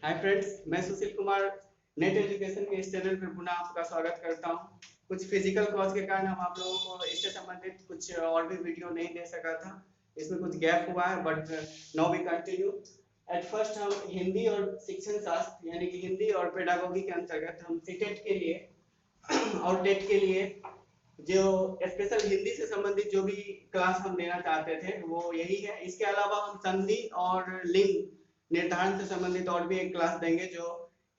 Hi friends, मैं Sushil Kumar net education के इस चैनल पर पुनः आपका स्वागत करता हूं। कुछ फिजिकल कॉज के कारण हम आप लोगों को इससे संबंधित कुछ और भी वीडियो नहीं दे सका था। इसमें कुछ गैप हुआ है, but now we continue. At first हम हिंदी और शिक्षण शास्त्र यानी कि हिंदी और पेडागोगी के अंतर्गत हम सीटेट के लिए और टेट के लिए जो स्पेशल हिंदी से संबंधित जो भी क्लास हम देना चाहते थे वो यही है। इसके अलावा हम संधि और लिंग निर्धारण से संबंधित और भी एक क्लास देंगे जो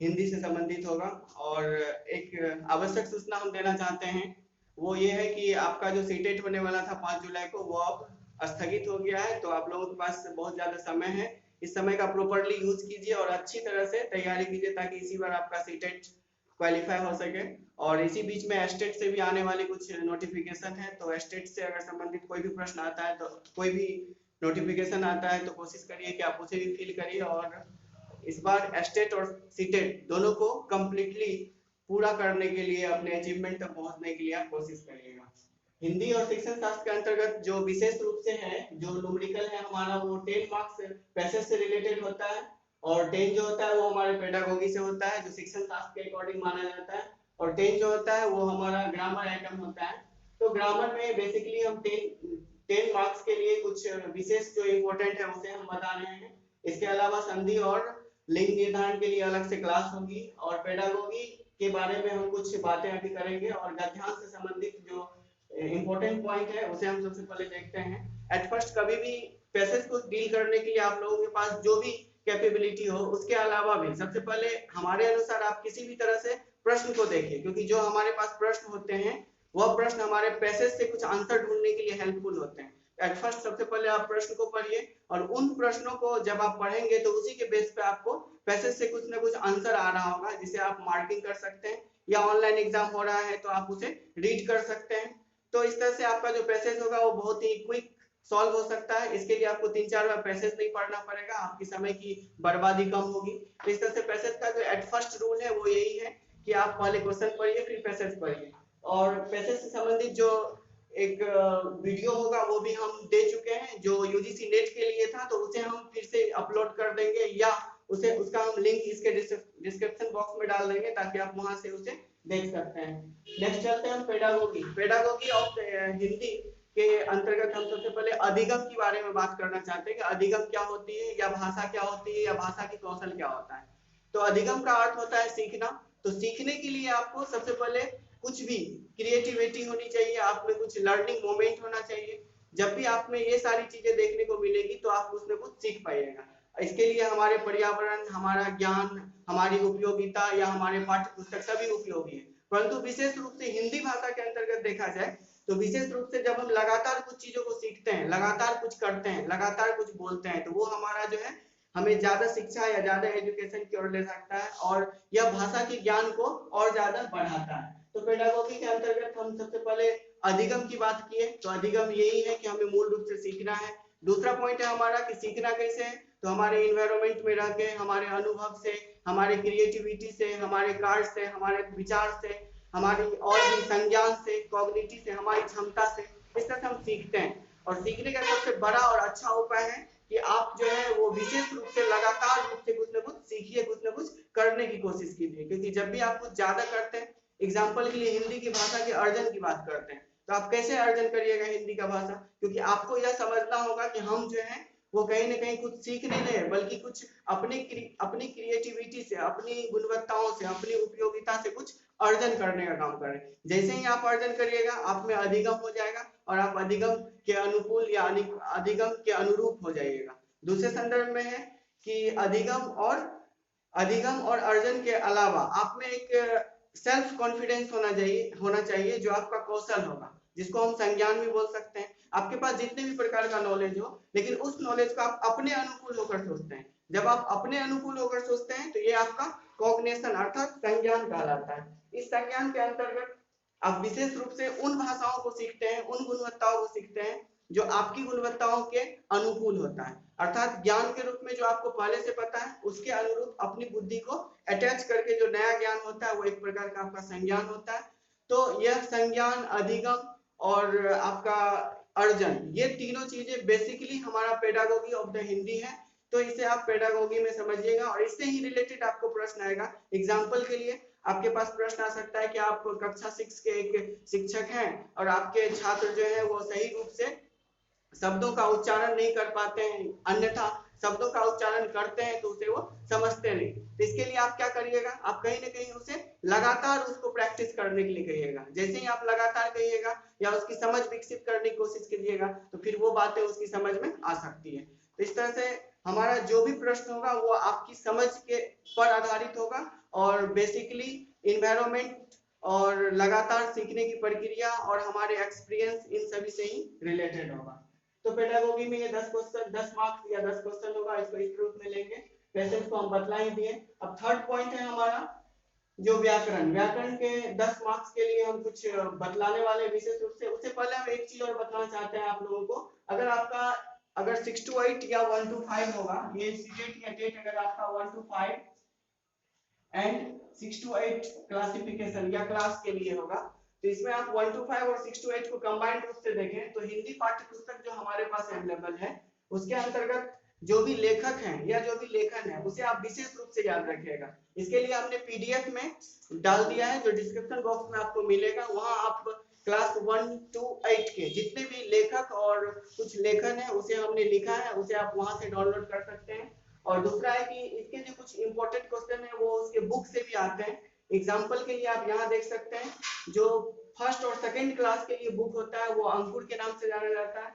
हिंदी से संबंधित होगा। और एक आवश्यक सूचना हम देना चाहते हैं, वो ये है कि आपका जो सीटेट होने वाला था 5 जुलाई को, वो अब स्थगित हो गया है। तो आप लोगों के पास बहुत ज्यादा समय है, इस समय का प्रॉपरली यूज कीजिए और अच्छी तरह से तैयारी कीजिए ताकि इसी बार आपका सीटेट क्वालिफाई हो सके। और इसी बीच में स्टेट से भी आने वाली कुछ नोटिफिकेशन है, तो स्टेट से अगर संबंधित कोई भी प्रश्न आता है, तो कोई भी नोटिफिकेशन आता है, तो कोशिश करिए कि आप उसे भी फिल करिए। और इस बार स्टेट और सीटेट दोनों को कंप्लीटली पूरा करने के लिए, अपने अचीवमेंट तक पहुंचने के लिए आप कोशिश करिएगा। हिंदी और शिक्षण शास्त्र के अंतर्गत जो विशेष रूप से है, जो न्यूमेरिकल है हमारा, वो 10 मार्क्स पैसेज से रिलेटेड होता है। और 10 जो होता है वो हमारे पेडागोगी से होता है, जो शिक्षण शास्त्र के अकॉर्डिंग माना जाता है। और 10 जो होता है वो हमारा ग्रामर आइटम होता है। तो ग्रामर में बेसिकली हम 10 मार्क्स के लिए कुछ विशेष जो इम्पोर्टेंट है उसे हम बता रहे हैं। इसके अलावा संधि और लिंग निर्धारण के लिए अलग से क्लास होगी। और पेडागोगी के बारे में हम कुछ बातें अभी करेंगे। और गद्यांश से संबंधित जो इम्पोर्टेंट पॉइंट है उसे हम सबसे पहले देखते हैं। एट फर्स्ट, कभी भी पैसेज को डील करने के लिए आप लोगों के पास जो भी कैपेबिलिटी हो, उसके अलावा भी सबसे पहले हमारे अनुसार आप किसी भी तरह से प्रश्न को देखिए, क्योंकि जो हमारे पास प्रश्न होते हैं वह प्रश्न हमारे पैसेज से कुछ आंसर ढूंढने के लिए हेल्पफुल होते हैं। एट फर्स्ट सबसे पहले आप प्रश्न को पढ़िए, और उन प्रश्नों को जब आप पढ़ेंगे तो उसी के बेस पे आपको पैसेज से कुछ ना कुछ आंसर आ रहा होगा, जिसे आप मार्किंग कर सकते हैं, या ऑनलाइन एग्जाम हो रहा है तो आप उसे रीड कर सकते हैं। तो इस तरह से आपका जो पैसेज होगा वो बहुत ही क्विक सॉल्व हो सकता है। इसके लिए आपको 3-4 बार पैसेज नहीं पढ़ना पड़ेगा, आपकी समय की बर्बादी कम होगी। तो इस तरह से पैसेज का जो एट फर्स्ट रूल है वो यही है कि आप पहले क्वेश्चन पढ़िए, फिर पैसेज पढ़िए। और पैसेज से संबंधित जो एक वीडियो होगा वो भी हम दे चुके हैं, जो यूजीसी नेट के लिए था, तो उसे हम फिर से अपलोड कर देंगे, या उसे उसका हम लिंक इसके डिस्क्रिप्शन बॉक्स में डाल देंगे ताकि आप वहां से उसे देख सकते हैं। नेक्स्ट चलते हैं हम पेडागोगी। पेडागोगी ऑफ हिंदी के अंतर्गत हम सबसे पहले अधिगम के बारे में बात करना चाहते हैं कि अधिगम क्या होती है, या भाषा क्या होती है, या भाषा की कौशल क्या होता है। तो अधिगम का अर्थ होता है सीखना। तो सीखने के लिए आपको सबसे पहले कुछ भी क्रिएटिविटी होनी चाहिए, आप में कुछ लर्निंग मोमेंट होना चाहिए। जब भी आप में ये सारी चीजें देखने को मिलेगी तो आप उसमें कुछ सीख पाइएगा। इसके लिए हमारे पर्यावरण, हमारा ज्ञान, हमारी उपयोगिता या हमारे पाठ्य पुस्तक सभी उपयोगी है। परंतु विशेष रूप से हिंदी भाषा के अंतर्गत देखा जाए तो विशेष रूप से जब हम लगातार कुछ चीजों को सीखते हैं, लगातार कुछ करते हैं, लगातार कुछ बोलते हैं, तो वो हमारा जो है हमें ज्यादा शिक्षा या ज्यादा एजुकेशन की ओर ले सकता है, और यह भाषा के ज्ञान को और ज्यादा बढ़ाता है। तो पेडागोगी के अंतर्गत हम सबसे पहले अधिगम की बात किए, तो अधिगम यही है कि हमें मूल रूप से सीखना है। दूसरा पॉइंट है हमारा कि सीखना कैसे है, तो हमारे इन्वायरमेंट में रह के, हमारे अनुभव से, हमारे क्रिएटिविटी से, हमारे कार्य से, हमारे विचार से, हमारी और भी संज्ञान से, कॉग्निटिव से, हमारी क्षमता से, इस तरह से हम सीखते हैं। और सीखने का सबसे बड़ा और अच्छा उपाय है कि आप जो है वो विशेष रूप से लगातार रूप से कुछ ना कुछ सीखिए, कुछ ना कुछ करने की कोशिश कीजिए। क्योंकि जब भी आप कुछ ज्यादा करते हैं, एग्जाम्पल के लिए हिंदी की भाषा के अर्जन की बात करते हैं, तो आप कैसे अर्जन करिएगा हिंदी का भाषा, क्योंकि आपको यह समझना होगा कि हम जो है वो कहीं ना कहीं कुछ सीख नहीं रहे, बल्कि कुछ अपनी क्रिएटिविटी से, अपनी गुणवत्ताओं से, अपनी उपयोगिता से कुछ अर्जन करने का काम कर रहे हैं। जैसे ही आप अर्जन करिएगा, आप में अधिगम हो जाएगा, और आप अधिगम के अनुकूल या अधिगम के अनुरूप हो जाइएगा। दूसरे संदर्भ में है कि अधिगम और अर्जन के अलावा आप में एक सेल्फ कॉन्फिडेंस होना चाहिए जो आपका कौशल होगा, जिसको हम संज्ञान भी बोल सकते हैं। आपके पास जितने भी प्रकार का नॉलेज हो, लेकिन उस नॉलेज को आप अपने अनुकूल होकर सोचते हैं। जब आप अपने अनुकूल होकर सोचते हैं तो ये आपका कॉग्निशन अर्थात संज्ञान कहलाता है। इस संज्ञान के अंतर्गत आप विशेष रूप से उन भाषाओं को सीखते हैं, उन गुणवत्ताओं को सीखते हैं जो आपकी गुणवत्ताओं के अनुकूल होता है। अर्थात ज्ञान के रूप में जो आपको पहले से पता है उसके अनुरूप अपनी बुद्धि को अटैच करके जो नया ज्ञान होता है वो एक प्रकार का आपका संज्ञान होता है। तो यह संज्ञान, अधिगम और आपका अर्जन, ये तीनों चीजें बेसिकली हमारा पेडागोगी ऑफ द हिंदी है। तो इसे आप पेडागोगी में समझिएगा और इससे ही रिलेटेड आपको प्रश्न आएगा। एग्जाम्पल के लिए आपके पास प्रश्न आ सकता है कि आप कक्षा 6 के एक शिक्षक हैं और आपके छात्र जो है वो सही रूप से शब्दों का उच्चारण नहीं कर पाते हैं, अन्यथा शब्दों का उच्चारण करते हैं तो उसे वो समझते नहीं। तो इसके लिए आप क्या करिएगा, आप कहीं ना कहीं उसे लगातार उसको प्रैक्टिस करने के लिए कहिएगा। जैसे ही आप लगातार कहिएगा या उसकी समझ विकसित करने की कोशिश कीजिएगा तो फिर वो बातें उसकी समझ में आ सकती है। तो इस तरह से हमारा जो भी प्रश्न होगा वो आपकी समझ के पर आधारित होगा और बेसिकली इन्वायरमेंट और लगातार सीखने की प्रक्रिया और हमारे एक्सपीरियंस इन सभी से ही रिलेटेड होगा। तो पेडागोगी में ये 10 क्वेश्चन 10 मार्क्स या 10 क्वेश्चन होगा, इसको इस रूप में लेंगे। पैसेज को हम बतला ही दिए। अब थर्ड पॉइंट है हमारा जो व्याकरण। व्याकरण के 10 मार्क्स के लिए हम कुछ बतलाने वाले विशेष रूप से। उससे पहले हम एक चीज और बताना चाहते हैं आप लोगों को, अगर आपका 6 to 8 या 1 to 5 होगा, ये सीटेट या टेट अगर आपका 1 to 5 एंड 6 to 8 क्लासिफिकेशन या क्लास के लिए होगा, तो इसमें आप 1 to 5 और 6 to 8 को कंबाइंड रूप से देखें तो हिंदी पाठ्य पुस्तक जो हमारे पास अवेलेबल है उसके अंतर्गत जो भी लेखक हैं या जो भी लेखन है उसे आप विशेष रूप से याद रखिएगा। इसके लिए हमने पीडीएफ में डाल दिया है जो डिस्क्रिप्शन बॉक्स में आपको मिलेगा। वहां आप क्लास 1 to 8 के जितने भी लेखक और कुछ लेखन है उसे हमने लिखा है, उसे आप वहां से डाउनलोड कर सकते हैं। और दूसरा है कि इसके जो कुछ इंपॉर्टेंट क्वेश्चन है वो उसके बुक से भी आते हैं। एग्जाम्पल के लिए आप यहाँ देख सकते हैं, जो फर्स्ट और सेकंड क्लास के लिए बुक होता है वो अंकुर के नाम से जाना जाता है,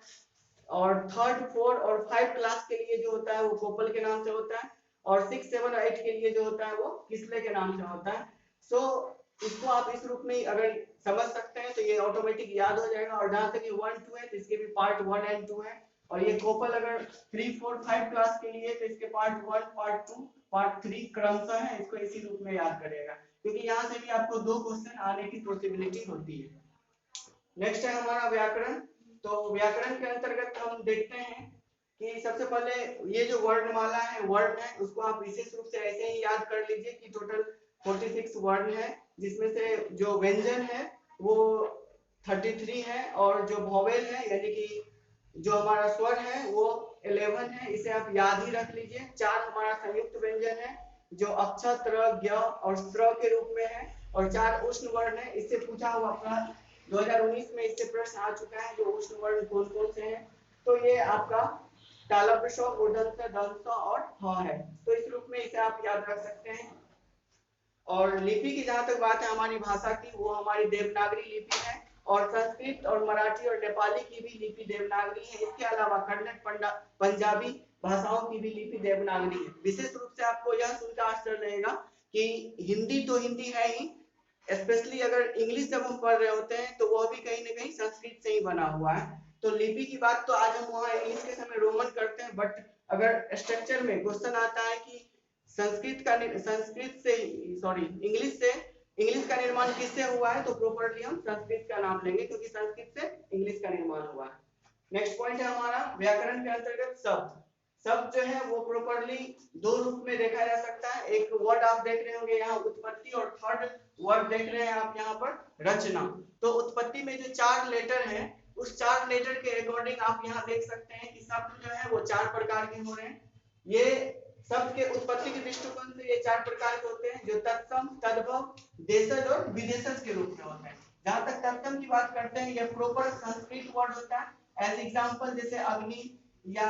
और थर्ड 4 और 5 क्लास के लिए जो होता है वो कोपल के नाम से होता है, और 6 7 और 8 के लिए जो होता है वो किसले के नाम से होता है। सो इसको आप इस रूप में अगर समझ सकते हैं तो ये ऑटोमेटिक याद हो जाएगा। और जहां तक ये 1 2 है तो इसके भी पार्ट 1 एंड 2 है, और ये कोपल अगर 3 4 5 क्लास के लिए तो इसके पार्ट 1 पार्ट 2 पार्ट 3 क्रमशः है। इसको इसी रूप में याद करेगा क्योंकि यहाँ से भी आपको 2 क्वेश्चन आने की पॉसिबिलिटी होती है। नेक्स्ट है हमारा व्याकरण। तो व्याकरण के अंतर्गत हम देखते हैं कि सबसे पहले ये जो वर्णमाला है वर्ड है उसको आप विशेष रूप से ऐसे ही याद कर लीजिए कि टोटल 46 वर्ण है, जिसमें से जो व्यंजन है वो 33 है और जो वोवेल है यानी कि जो हमारा स्वर है वो 11 है। इसे आप याद ही रख लीजिए। 4 हमारा संयुक्त व्यंजन है जो अक्ष त्र ज्ञ और स्त्र के रूप में है, और 4 उष्ण वर्ण है। इससे पूछा हुआ प्रश्न 2019 में इससे प्रश्न आ चुका है जो उष्ण वर्ण कौन कौन से हैं। तो ये आपका तालव्य श, मूर्धन्य ष, दंत स और ह है। तो इस रूप में इसे आप याद रख सकते हैं। और लिपि की जहां तक बात है हमारी भाषा की, वो हमारी देवनागरी लिपि है, और संस्कृत और मराठी और नेपाली की भी लिपि देवनागरी है। इसके अलावा कन्नड़ पंजाबी भाषाओं की भी लिपि देवनागरी है। विशेष रूप से आपको यह सुनकर आश्चर्य रहेगा कि हिंदी तो हिंदी है ही, स्पेशली अगर इंग्लिश जब हम पढ़ रहे होते हैं तो वह भी कहीं ना कहीं संस्कृत से ही बना हुआ है। तो लिपि की बात तो आज हम वहाँ इंग्लिश के समय रोमन करते हैं, बट अगर स्ट्रक्चर में क्वेश्चन आता है कि इंग्लिश का निर्माण किससे हुआ है तो प्रॉपर्ली हम संस्कृत का नाम लेंगे क्योंकि संस्कृत से इंग्लिश का निर्माण हुआ है। नेक्स्ट पॉइंट है हमारा व्याकरण के अंतर्गत शब्द। शब्द जो है वो प्रॉपर्ली 2 रूप में देखा जा सकता है। एक वर्ड आप देख रहे होंगे यहाँ उत्पत्ति, और थर्ड वर्ड देख रहे हैं आप यहाँ पर रचना। तो उत्पत्ति में जो 4 लेटर हैं उस 4 लेटर के अकॉर्डिंग आप यहाँ देख सकते हैं कि शब्द जो है वो 4 प्रकार के हो रहे हैं। ये शब्द के उत्पत्ति के दृष्टिकोण से ये 4 प्रकार के होते हैं जो तत्सम, तद्भव, देशज और विदेशज के रूप में होते हैं। जहां तक तत्सम की बात करते हैं ये प्रॉपर संस्कृत वर्ड होता है। एज एग्जांपल जैसे अग्नि, या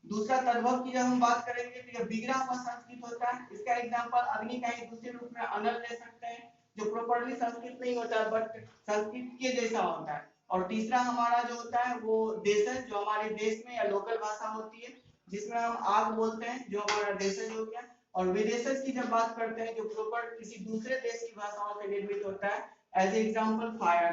दूसरा तद्भव की जब हम बात करेंगे तो ये बिगड़ा हुआ संस्कृत होता है। इसका एग्जांपल अग्नि का ही दूसरे रूप में अनल ले सकते हैं जो प्रॉपर्ली संस्कृत नहीं होता है बट संस्कृत के जैसा होता है। और तीसरा हमारा जो होता है वो देशज, जो हमारे देश में या लोकल भाषा होती है जिसमें हम आग बोलते हैं, जो हमारा देशज हो गया। और विदेशज की जब बात करते हैं जो प्रॉपर किसी दूसरे देश की भाषाओं से निर्मित होता है, एज एग्जांपल फायर।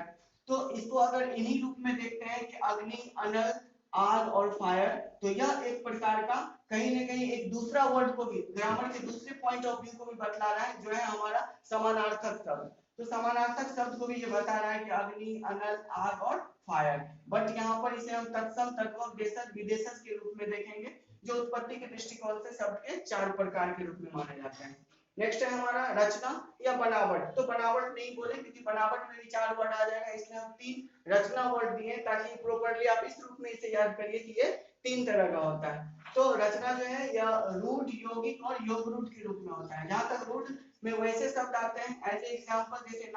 तो इसको अगर इन्हीं रूप में देखते हैं कि अग्नि, अनल, आग और फायर, तो यह एक प्रकार का कहीं ना कहीं एक दूसरा वर्ड को भी ग्रामर के दूसरे पॉइंट ऑफ व्यू को भी बतला रहा है जो है हमारा समानार्थक शब्द। तो समानार्थक शब्द को भी ये बता रहा है कि अग्नि, अनल, आग और फायर। बट यहाँ पर इसे हम तत्सम, तद्भव, देशज, विदेशज के रूप में देखेंगे जो उत्पत्ति के दृष्टिकोण से शब्द के 4 प्रकार के रूप में माने जाते हैं। नेक्स्ट है हमारा रचना या बनावट। तो बनावट नहीं बोले क्योंकि बनावट में भी 4 वर्ड आ जाएगा, इसलिए हम 3 रचना वर्ड दिए ताकि प्रॉपर्ली आप इस रूप में इसे याद करिए कि ये 3 तरह का होता है। तो रचना जो है यह रूढ़, यौगिक और योग रूढ़ के रूप में होता है। जहां तक रूढ़ में वैसे शब्द आते हैं, एज एग्जाम्पल जैसे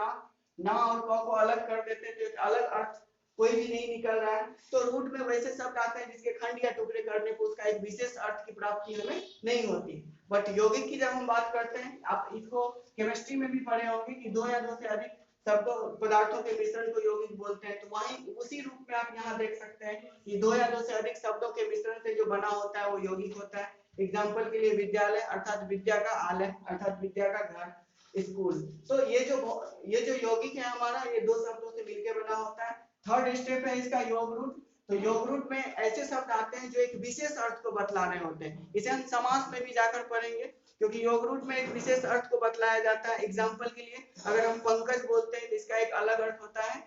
ना और क को अलग कर देते हैं तो एक अलग अर्थ कोई भी नहीं निकल रहा है। तो रूट में वैसे शब्द आते हैं जिसके खंड या टुकड़े करने पर उसका एक विशेष अर्थ की प्राप्ति हमें नहीं होती। बट यौगिक की जब हम बात करते हैं, आप इसको केमिस्ट्री में भी पढ़े होंगे कि दो या दो से अधिक शब्दों पदार्थों के मिश्रण को यौगिक बोलते हैं। तो वहीं उसी रूप में आप यहाँ देख सकते हैं कि दो या दो से अधिक शब्दों के मिश्रण से जो बना होता है वो यौगिक होता है। एग्जाम्पल के लिए विद्यालय अर्थात विद्या का आलय अर्थात विद्या का घर, स्कूल। तो ये जो यौगिक है हमारा, ये दो शब्दों से मिलकर बना होता है। थर्ड स्टेप है इसका योग रूट। तो योग रूट में ऐसे शब्द आते हैं जो एक विशेष अर्थ को बतला रहे होते हैं। इसे हम समास में भी जाकर पढ़ेंगे, क्योंकि योग रूट में एक विशेष अर्थ को बतलाया जाता है। एग्जाम्पल के लिए अगर हम पंकज बोलते हैं तो इसका एक अलग अर्थ होता है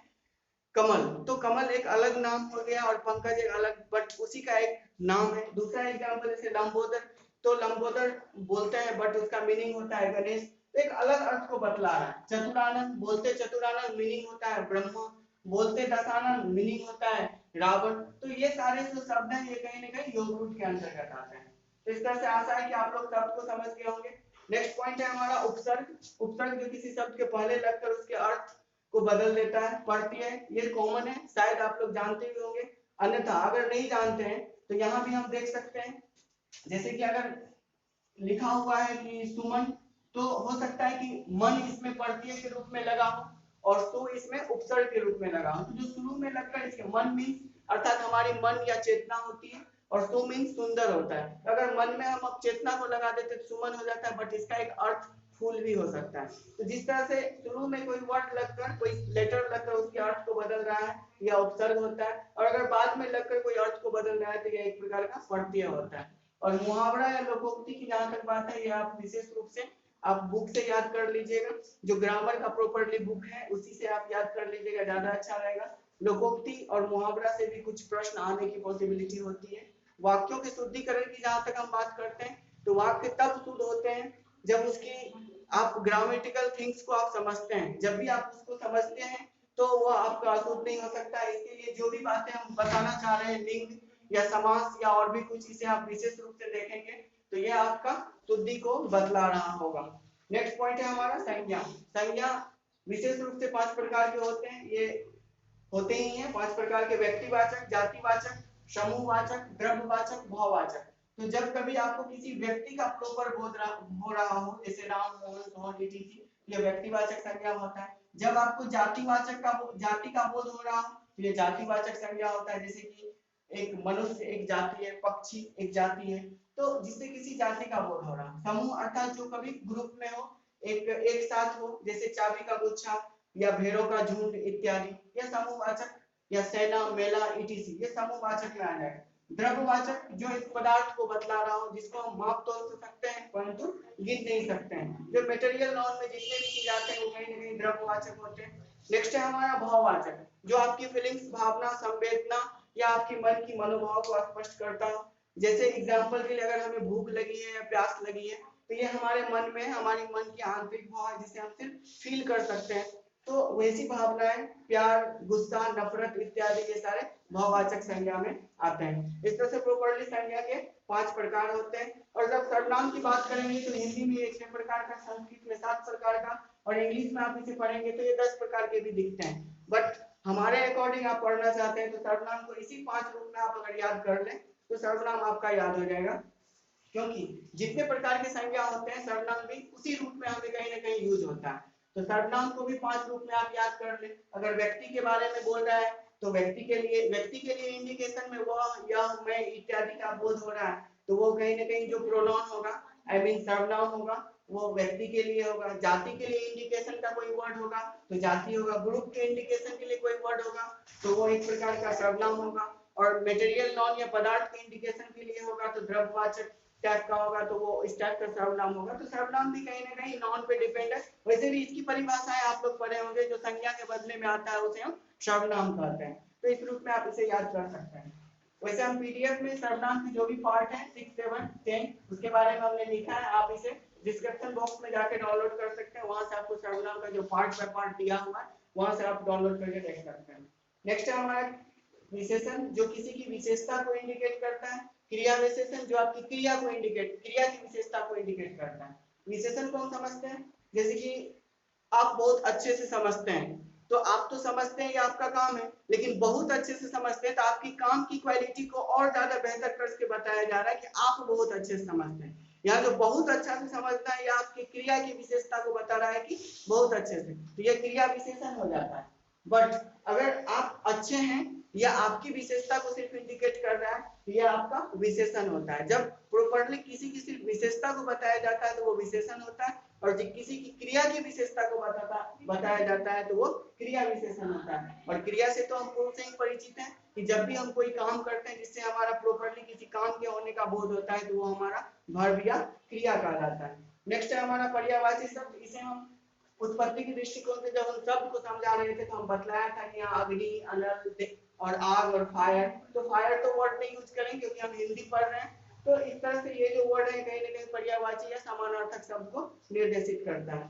कमल। तो कमल एक अलग नाम हो गया और पंकज एक अलग, बट उसी का एक नाम है। दूसरा एग्जाम्पल जैसे लंबोदर, तो लंबोदर बोलते हैं बट उसका मीनिंग होता है गणेश, तो एक अलग अर्थ को बतला रहा है। चतुरानन बोलते, चतुरानन मीनिंग होता है ब्रह्मा, बोलते दशानन मीनिंग होता है रावण। तो ये सारे जो शब्द हैं ये कहीं ना कहीं योग रूट के अंतर्गत आते हैं। तो इस तरह से आशा है कि आप लोग शब्द को समझ गए होंगे। नेक्स्ट पॉइंट है हमारा उपसर्ग। उपसर्ग जो किसी शब्द के पहले लगकर उसके अर्थ को बदल देता है, पढ़ती है। ये कॉमन है, शायद आप लोग जानते भी होंगे। अन्यथा अगर नहीं जानते हैं तो यहाँ भी हम देख सकते हैं, जैसे कि अगर लिखा हुआ है कि सुमन, तो हो सकता है कि मन इसमें प्रत्यय के रूप में लगा हो और सु इसमें उपसर्ग के रूप में लगा हो। तो जो शुरू में लगकर इसके मन मीन्स अर्थात हमारी मन या चेतना होती है, और सु मीन्स सुंदर होता है। अगर मन में हम अब चेतना को लगा देते तो सुमन हो जाता है, बट इसका एक अर्थ फूल भी हो सकता है। तो जिस तरह से शुरू में कोई वर्ड लगकर, कोई लेटर लगकर उसके अर्थ को बदल रहा है, यह उपसर्ग होता है। और अगर बाद में लगकर कोई अर्थ को बदल रहा है तो यह एक प्रकार का प्रत्यय होता है। और मुहावरा या लोकोक्ति की जहां तक बात है, ये आप विशेष रूप से आप बुक से याद कर लीजिएगा। जो ग्रामर का प्रॉपर्ली बुक है उसी से आप याद कर लीजिएगा, ज्यादा अच्छा रहेगा। लोकोक्ति और मुहावरा से भी कुछ प्रश्न आने की पॉसिबिलिटी होती है। वाक्यों के शुद्धिकरण की जहां तक हम बात करते हैं, तो वाक्य तब शुद्ध होते हैं जब उसकी आप ग्रामेटिकल थिंग्स को आप समझते हैं। जब भी आप उसको समझते हैं तो वो आपका अशुद्ध नहीं हो सकता। इसके लिए जो भी बातें हम बताना चाह रहे हैं, लिंग या समास या और भी कुछ, इसे आप विशेष रूप से देखेंगे तो ये आपका शुद्धि को बतला रहा होगा। नेक्स्ट पॉइंट है हमारा संज्ञा। संज्ञा विशेष रूप से 5 प्रकार के होते हैं। ये होते ही हैं 5 प्रकार के: व्यक्तिवाचक, जातिवाचक, समूहवाचक, द्रव्यवाचक, भाववाचक। तो जब कभी आपको किसी व्यक्ति का प्रॉपर बोध हो रहा हो, जैसे राम, मोहन, सोहन, etc, ये व्यक्तिवाचक संज्ञा होता है। जब आपको जातिवाचक का जाति का बोध हो रहा हो तो ये जातिवाचक संज्ञा होता है। जैसे कि एक मनुष्य एक जाति है, पक्षी एक जाति है, तो जिससे किसी जाति का बोध हो रहा है। समूह अर्थात जो कभी ग्रुप में हो, एक साथ हो, जैसे चाबी का गुच्छा या भेड़ों का झुंड इत्यादि, ये समूहवाचक, या सेना, मेला, etc, ये समूहवाचक में आ जाएगा। द्रव्यवाचक जो इस पदार्थ को बतला रहा हो, जिसको हम माप तो सकते हैं परंतु गिन नहीं सकते हैं। जो मटेरियल नॉन में जितने भी चीज आते हैं वो कहीं ना कहीं द्रव्यवाचक होते हैं। नेक्स्ट है हमारा भाववाचक, जो आपकी फीलिंग्स, भावना, संवेदना या आपकी मन की मनोभाव को स्पष्ट करता हो। जैसे एग्जांपल के लिए अगर हमें भूख लगी है या प्यास लगी है तो ये हमारे मन में, हमारी मन की आंतरिक भाव है जिसे हम सिर्फ फील कर सकते हैं। तो वैसी भावनाएं प्यार, गुस्सा, नफरत इत्यादि ये सारे भाववाचक संज्ञा में आते हैं। इस तरह से प्रॉपर्ली संज्ञा के 5 प्रकार होते हैं। और जब सर्वनाम की बात करेंगे तो हिंदी में 6 प्रकार का, संस्कृत में 7 प्रकार का, और इंग्लिश में आप इसे पढ़ेंगे तो ये 10 प्रकार के भी दिखते हैं। बट हमारे अकॉर्डिंग आप पढ़ना चाहते हैं तो सर्वनाम को इसी 5 रूप में आप अगर याद कर लें तो सर्वनाम आपका याद हो जाएगा। क्योंकि जितने प्रकार के संज्ञा होते हैं सर्वनाम भी उसी रूप में हमें कहीं ना कहीं यूज होता है। तो सर्वनाम को भी 5 रूप में आप याद कर लें। अगर व्यक्ति के बारे में बोल रहा है तो व्यक्ति के लिए इंडिकेशन में वह, यह, मैं इत्यादि का बोध हो रहा है तो वो कहीं ना कहीं जो प्रोनाउन होगा, आई मीन सर्वनाम होगा, वो व्यक्ति के लिए होगा। जाति के लिए इंडिकेशन का कोई वर्ड होगा तो जाति होगा। ग्रुप के इंडिकेशन के लिए कोई वर्ड होगा तो वो एक प्रकार का सर्वनाम होगा। और मटेरियल नॉन या पदार्थ के इंडिकेशन के लिए होगा तो द्रव्यवाचक टाइप का होगा तो वो इस टाइप का सर्वनाम होगा। तो सर्वनाम भी कहीं ना कहीं नॉन पे डिपेंड है। वैसे भी इसकी परिभाषाएं आप लोग पढ़े होंगे, जो संज्ञा के बदले में आता है उसे हम सर्वनाम कहते हैं। तो इस रूप में आप इसे याद कर सकते हैं। वैसे हम पीडीएफ में सर्वनाम की जो भी पार्ट है 6, 7, 10 उसके बारे में हमने लिखा है। आप इसे डिस्क्रिप्शन बॉक्स में जाके डाउनलोड कर सकते हैं। वहां से आपको सर्वनाम का जो पार्ट बाय पार्ट दिया हुआ है वहां से आप डाउनलोड करके देख सकते हैं। नेक्स्ट है हमारा विशेषण, जो किसी की विशेषता को इंडिकेट करता है। क्रिया विशेषण जो आपकी क्रिया को इंडिकेट, क्रिया की विशेषता को इंडिकेट करता है। विशेषण को हम समझते हैं, जैसे कि आप बहुत अच्छे से समझते हैं, तो आप तो समझते हैं ये आपका काम है, लेकिन बहुत अच्छे से समझते हैं तो आपकी काम की क्वालिटी को और ज्यादा बेहतर करके बताया जा रहा है कि आप बहुत अच्छे से समझते हैं। यहाँ जो बहुत अच्छा से समझता है, या आपकी क्रिया की विशेषता को बता रहा है कि बहुत अच्छे से, तो यह क्रिया विशेषण हो जाता है। बट अगर आप अच्छे हैं, या आपकी विशेषता को सिर्फ इंडिकेट कर रहा है, यह आपका विशेषण होता है। जब प्रॉपर्ली किसी की सिर्फ विशेषता को बताया जाता है तो वो विशेषण होता है, और जब किसी की क्रिया की विशेषता को बताया जाता है तो वो क्रिया विशेषण होता है। और क्रिया से तो हम पूर्व से ही परिचित हैं कि जब भी हम कोई काम करते हैं जिससे हमारा प्रॉपर्ली किसी काम के होने का बोध होता है, तो वो हमारा वर्ब या क्रिया कहलाता है। नेक्स्ट है हमारा पर्यायवाची शब्द। इसे हम उत्पत्ति के दृष्टिकोण से जब हम शब्द को समझा रहे थे तो हम बतलाया था कि यहाँ अग्नि, अनल और आग और फायर, तो फायर तो वर्ड नहीं यूज करेंगे क्योंकि हम हिंदी पढ़ रहे हैं। तो इस तरह से ये जो वर्ड है कहीं ना कहीं पर्यायवाची या समानार्थक शब्द को निर्देशित करता है।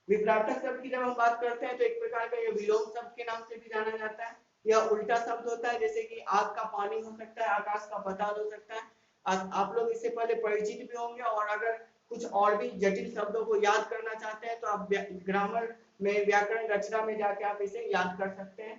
विपरीतार्थक शब्द की जब हम बात करते हैं तो एक प्रकार का ये विलोम शब्द के नाम से भी जाना जाता है। यह उल्टा शब्द होता है, जैसे कि आग का पानी हो सकता है, आकाश का पाताल हो सकता है। आप लोग इससे पहले परिचित भी होंगे, और अगर कुछ और भी जटिल शब्दों को याद करना चाहते हैं तो आप ग्रामर में, व्याकरण रचना में जाके आप इसे याद कर सकते हैं।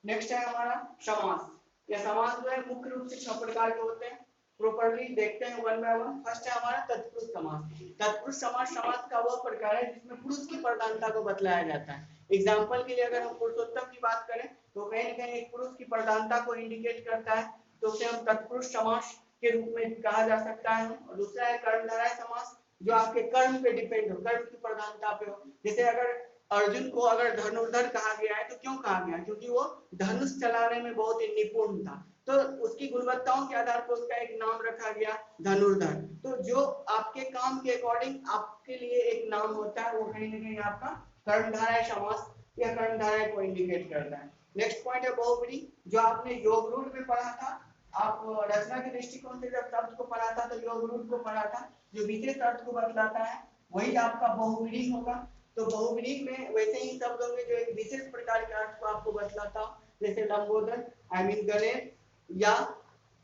नेक्स्ट है हमारा समास। यह समास जो है मुख्य रूप से 6 प्रकार के होते हैं। प्रॉपर्ली देखते हैं वन बाय वन। फर्स्ट है हमारा तत्पुरुष समास। तत्पुरुष समास समास का वह प्रकार है जिसमें पुरुष की प्रधानता को बतलाया जाता है। एग्जाम्पल के लिए अगर हम पुरुषोत्तम की बात करें तो कहीं न कहीं एक पुरुष की प्रधानता को इंडिकेट करता है, तो उसे हम तत्पुरुष समास के रूप में कहा जा सकता है। और दूसरा है कर्मधारय समास, जो आपके कर्म पे डिपेंड हो, कर्म की प्रधानता पे हो। जैसे अगर अर्जुन को अगर धनुर्धर कहा गया है तो क्यों कहा गया, क्योंकि वो धनुष चलाने में बहुत ही निपुण था, तो उसकी गुणवत्ताओं के आधार पर उसका एक नाम रखा गया धनुर्धर। तो जो आपके काम के अकॉर्डिंग आपके लिए एक नाम होता है, वो कहीं ना कहीं आपका कर्मधारय समास या कर्मधारय को इंडिकेट करता है। नेक्स्ट पॉइंट है बहुव्रीहि, जो आपने योग रूढ़ में पढ़ा था। आप रचना के दृष्टिकोण से जब शब्द को पढ़ा था तो योग रूढ़ को पढ़ा था, जो विशेष अर्थ को बतलाता है वही आपका बहुव्रीहि होगा। तो बहुव्रीहि में वैसे ही शब्द होंगे जो एक विशेष प्रकार के अर्थ को आपको बतलाता हो, जैसे लंबोदर आई मीन गणेश, या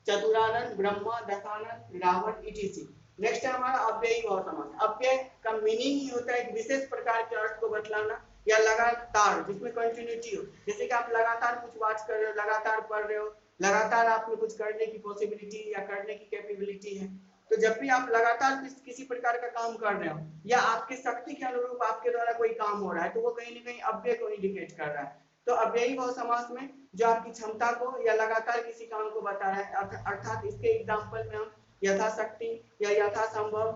चतुरानन, ब्रह्मा, दशानन, रावण इटीसी। नेक्स्ट है हमारा अव्ययी भाव समास। अव्यय का मीनिंग ही होता है एक विशेष प्रकार के अर्थ को बतलाना, या लगातार, जिसमें कंटिन्यूटी हो। जैसे कि आप लगातार कुछ वाच कर रहे हो, लगातार पढ़ रहे हो, लगातार आप में कुछ करने की पॉसिबिलिटी या करने की कैपेबिलिटी है। तो जब भी आप लगातार किसी प्रकार का काम कर रहे हो, या आपकी शक्ति के अनुरूप आपके द्वारा कोई काम हो रहा है, तो वो कहीं ना कहीं अव्यय को इंडिकेट कर रहा है। तो अव्ययी भाव समास में जो आपकी क्षमता को या लगातार किसी काम को बता रहा है, अर्थात इसके एग्जांपल में हम यथाशक्ति या यथासंभव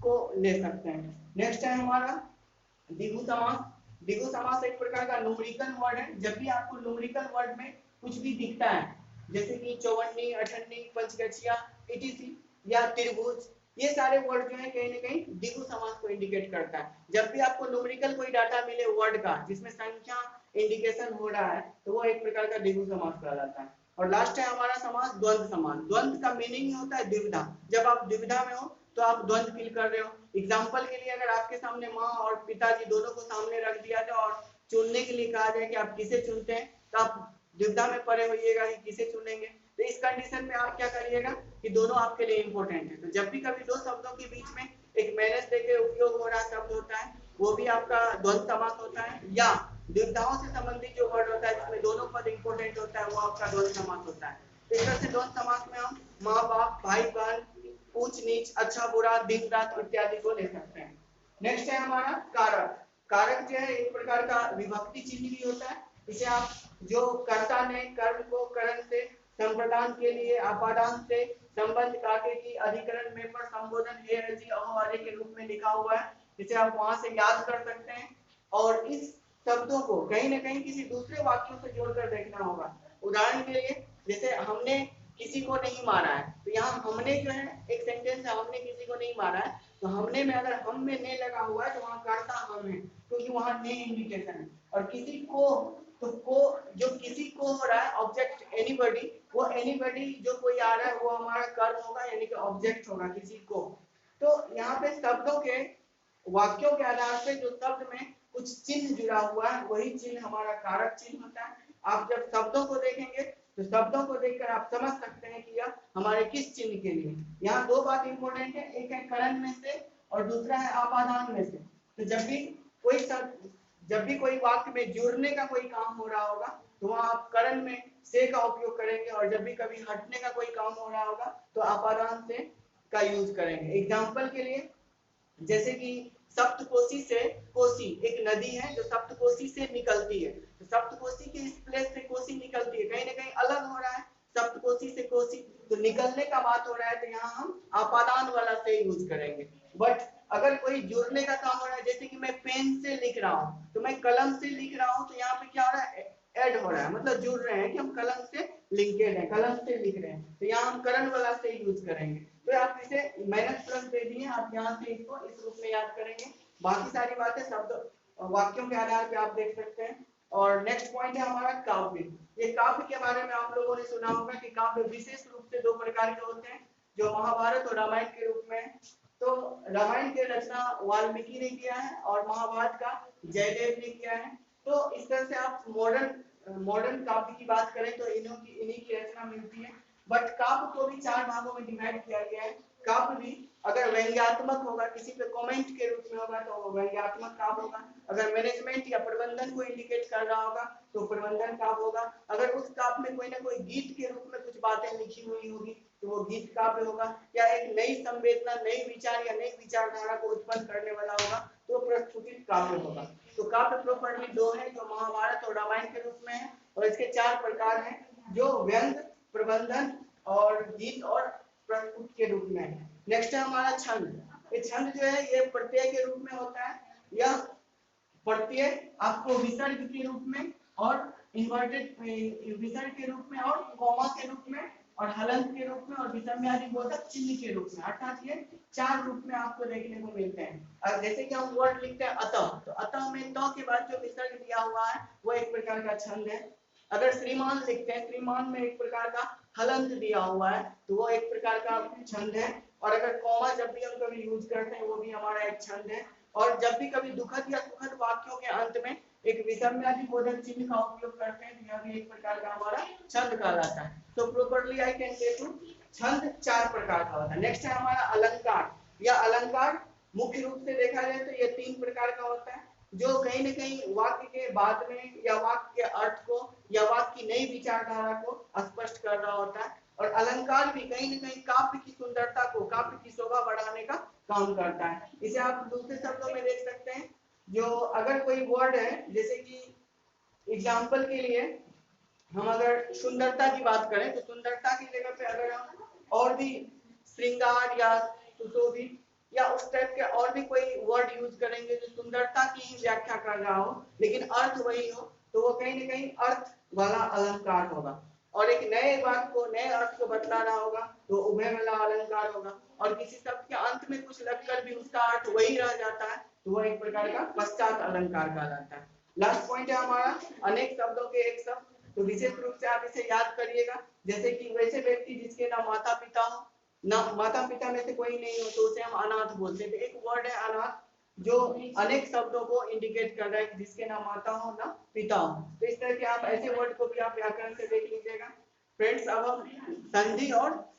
को ले सकते हैं। नेक्स्ट है हमारा द्विगु समास। द्विगु समास एक प्रकार का न्यूमेरिकल वर्ड है। जब भी आपको न्यूमेरिकल वर्ड में कुछ भी दिखता है, जैसे कि चौवन्नी, अठन्नी, पंचगछिया इटीसी, या त्रिभुज, ये सारे वर्ड जो है कहीं ना कहीं द्विगु समास को इंडिकेट करता है। जब भी आपको न्यूमेरिकल कोई डाटा मिले वर्ड का जिसमें संख्या इंडिकेशन हो रहा है, तो वो एक प्रकार का द्विगु समास कहलाता है। और लास्ट है हमारा समास द्वंद्व समास। द्वंद्व का मीनिंग होता है दुविधा। जब आप दुविधा में हो तो आप द्वंद्व फील कर रहे हो। एग्जाम्पल के लिए अगर आपके सामने माँ और पिताजी दोनों को सामने रख दिया जाए और चुनने के लिए कहा जाए कि आप किसे चुनते हैं, तो आप दुविधा में पड़े होइएगा कि किसे चुनेंगे। तो इस कंडीशन में आप क्या करिएगा कि दोनों आपके लिए इंपॉर्टेंट है। तो जब भी कभी दो शब्दों के बीच में एक मैनेज देके उपयोग हो रहा शब्द होता है, वो भी आपका द्वंद्व समास होता है। या दुविधाओं से संबंधित जो वर्ड होता है जिसमें दोनों पद इंपॉर्टेंट होता है, वो आपका द्वंद्व समास होता है। इस तरह से द्वंद्व समास में हम माँ बाप, भाई बहन, ऊंच नीच, अच्छा बुरा, दिन रात इत्यादि को ले सकते हैं। नेक्स्ट है हमारा कारक। कारक जो है एक प्रकार का विभक्ति चिन्ह भी होता है। इसे आप जो कर्ता ने कर्म को करण से, संप्रदान के लिए अपादान से, संबंध काके की अधिकरण में पर संबोधन हे रजी अहो अरे के रूप में लिखा हुआ है, इसे आप वहां से याद कर सकते हैं। और इस शब्दों को कहीं ना कहीं किसी दूसरे वाक्यों से जोड़कर देखना होगा। उदाहरण के लिए, जैसे हमने किसी को नहीं मारा है, तो यहाँ हमने जो है एक सेंटेंस है, हमने किसी को नहीं मारा है, तो हमने में अगर हम में ने लगा हुआ है तो वहां कर्ता हम है, क्योंकि वहां ने इंडिकेशन है। और किसी को, तो को जो किसी को हो रहा है ऑब्जेक्ट एनीबॉडी, वो एनीबॉडी जो कोई आ रहा है वो हमारा कर्म होगा, यानी कि ऑब्जेक्ट होगा किसी को। तो यहाँ पे शब्दों के, वाक्यों के आधार पे जो शब्द में कुछ चिन्ह जुड़ा हुआ है, वही चिन्ह हमारा कारक चिन्ह होता है। आप जब शब्दों को देखेंगे तो शब्दों को देखकर आप समझ सकते हैं कि यह हमारे किस चिन्ह के लिए। यहाँ दो बात इंपॉर्टेंट है, एक है करण में से और दूसरा है आपादान में से। तो जब भी कोई वाक्य में जुड़ने का कोई काम हो रहा होगा तो वहां आप करण में से का उपयोग करेंगे, और जब भी कभी हटने का कोई काम हो रहा होगा तो आपादान से का यूज करेंगे। एग्जाम्पल के लिए, जैसे कि सप्तकोशी से कोसी, एक नदी है जो सप्तकोशी से निकलती है, तो सप्तकोशी के इस प्लेस से कोसी निकलती है, कहीं ना कहीं अलग हो रहा है सप्तकोशी से कोसी, तो निकलने का बात हो रहा है, तो यहाँ हम आपादान वाला से यूज करेंगे। बट अगर कोई जुड़ने का काम हो रहा है, जैसे कि मैं पेन से लिख रहा हूँ तो मैं कलम से लिख रहा हूँ, तो यहाँ पे क्या हो रहा है, ऐड हो रहा है, मतलब जुड़ रहे हैं कि हम कलम से लिंकेड है, कलम से लिख रहे हैं, तो यहाँ हम करण वाला से यूज करेंगे। तो आप इसे माइनस प्लस दे दिए, आप यहाँ से इसको इस रूप में याद करेंगे। बाकी सारी बातें शब्द वाक्यों के आधार पे आप देख सकते हैं। और नेक्स्ट पॉइंट है हमारा काव्य। ये काव्य के बारे में आप लोगों ने सुना होगा कि काव्य विशेष रूप से दो प्रकार के होते हैं, जो महाभारत और रामायण के रूप में है। तो रामायण की रचना वाल्मीकि ने किया है और महाभारत का जयदेव ने किया है। तो इस तरह से आप मॉडर्न काव्य की बात करें तो इन्हीं की रचना मिलती है। बट काव्य को भी चार भागों में डिवाइड किया गया है। काव्य भी अगर व्यंग्यात्मक होगा, किसी पे कमेंट के रूप में होगा तो वो व्यंग्यात्मक काव्य होगा। अगर मैनेजमेंट या प्रबंधन को इंडिकेट कर रहा होगा तो प्रबंधन काव्य होगा। अगर उस काव्य में कोई ना कोई गीत के रूप में कुछ बातें लिखी हुई होगी तो वो गीत काव्य होगा। या एक नई संवेदना, नई विचार या नई विचारधारा को उत्पन्न करने वाला होगा तो प्रस्तुति काव्य होगा। तो काव्य प्रॉपर्ली दो है, जो महाभारत और रामायण के रूप में है, और इसके चार प्रकार हैं, जो व्यंग, प्रबंधन और गीत और प्रस्तुत के रूप में है। नेक्स्ट है हमारा छंद। ये छंद जो है ये प्रत्यय के रूप में होता है। यह प्रत्यय आपको विसर्ग के रूप में और इन्वर्टेड विसर्ग के रूप में और कॉमा के रूप में और हलंत के रूप में और विषम्यादि बोधक चिन्ह के रूप में, अर्थात ये चार रूप में आपको देखने को मिलते हैं। और जैसे कि हम वर्ड लिखते हैं अतः, तो अतः में त के बाद जो विसर्ग दिया हुआ है वो एक प्रकार का छंद है। अगर श्रीमान लिखते हैं, श्रीमान में एक प्रकार का हलंत दिया हुआ है तो वो एक प्रकार का छंद है। और अगर कॉमा जब भी हम कभी यूज करते हैं वो भी हमारा एक छंद है। और जब भी कभी दुखद या सुखद वाक्यों के अंत में एक विषम्यादि बोधक चिन्ह का उपयोग करते हैं तो यह भी एक प्रकार का हमारा छंद कहलाता है। तो properly I can say to छंद चार प्रकार का होता है। नेक्स्ट है हमारा अलंकार। यह अलंकार मुख्य रूप से देखा जाए तो यह तीन प्रकार का होता है, जो कहीं न कहीं वाक्य के बाद में या वाक्य के अर्थ को या वाक्य की नई विचारधारा को स्पष्ट कर रहा होता है। और अलंकार भी कहीं न कहीं काव्य की सुंदरता को, काव्य की शोभा बढ़ाने का काम करता है। इसे आप दूसरे शब्दों में देख सकते हैं, जो अगर कोई वर्ड है, जैसे कि एग्जाम्पल के लिए हम अगर सुंदरता की बात करें तो सुंदरता की जगह पे अगर हम और भी श्रृंगार या सुशोभित या उस टाइप के और भी कोई वर्ड यूज करेंगे जो सुंदरता की ही व्याख्या कर रहा हो लेकिन अर्थ वही हो, तो वो कहीं ना कहीं अर्थ वाला अलंकार होगा। और एक नए बात को, नए अर्थ को बतला रहा होगा तो उभय वाला अलंकार होगा। और किसी शब्द के अंत में कुछ लगकर भी उसका अर्थ वही रह जाता है तो वह एक प्रकार का पश्चात अलंकार कहलाता है। लास्ट पॉइंट है हमारा अनेक शब्दों के एक शब्द। तो विशेष रूप से आप इसे याद करिएगा, जैसे कि वैसे व्यक्ति जिसके ना माता पिता हो, ना माता पिता में से कोई नहीं हो, तो उसे हम अनाथ बोलते हैं। तो एक वर्ड है अनाथ, जो अनेक शब्दों को इंडिकेट कर रहा है जिसके ना माता हो ना पिता हो। तो इस तरह के आप ऐसे वर्ड को भी आप व्याकरण से देख लीजिएगा। फ्रेंड्स, अब हम संधि और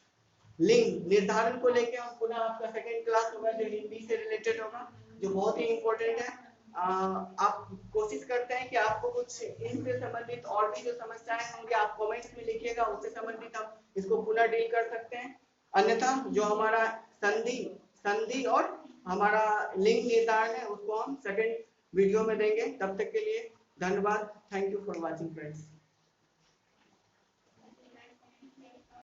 लिंग निर्धारण को लेके हम पुनः आपका सेकंड क्लास होगा जो हिंदी से रिलेटेड होगा, जो बहुत ही इंपॉर्टेंट है। आप कोशिश करते हैं कि आपको कुछ इनसे संबंधित और भी जो समस्याएं होंगी आप कमेंट्स में लिखिएगा, उससे संबंधित हम इसको पुनः डील कर सकते हैं। अन्यथा जो हमारा संधि और हमारा लिंग निर्धारण है उसको हम सेकंड वीडियो में देंगे। तब तक के लिए धन्यवाद। Thank you for watching friends.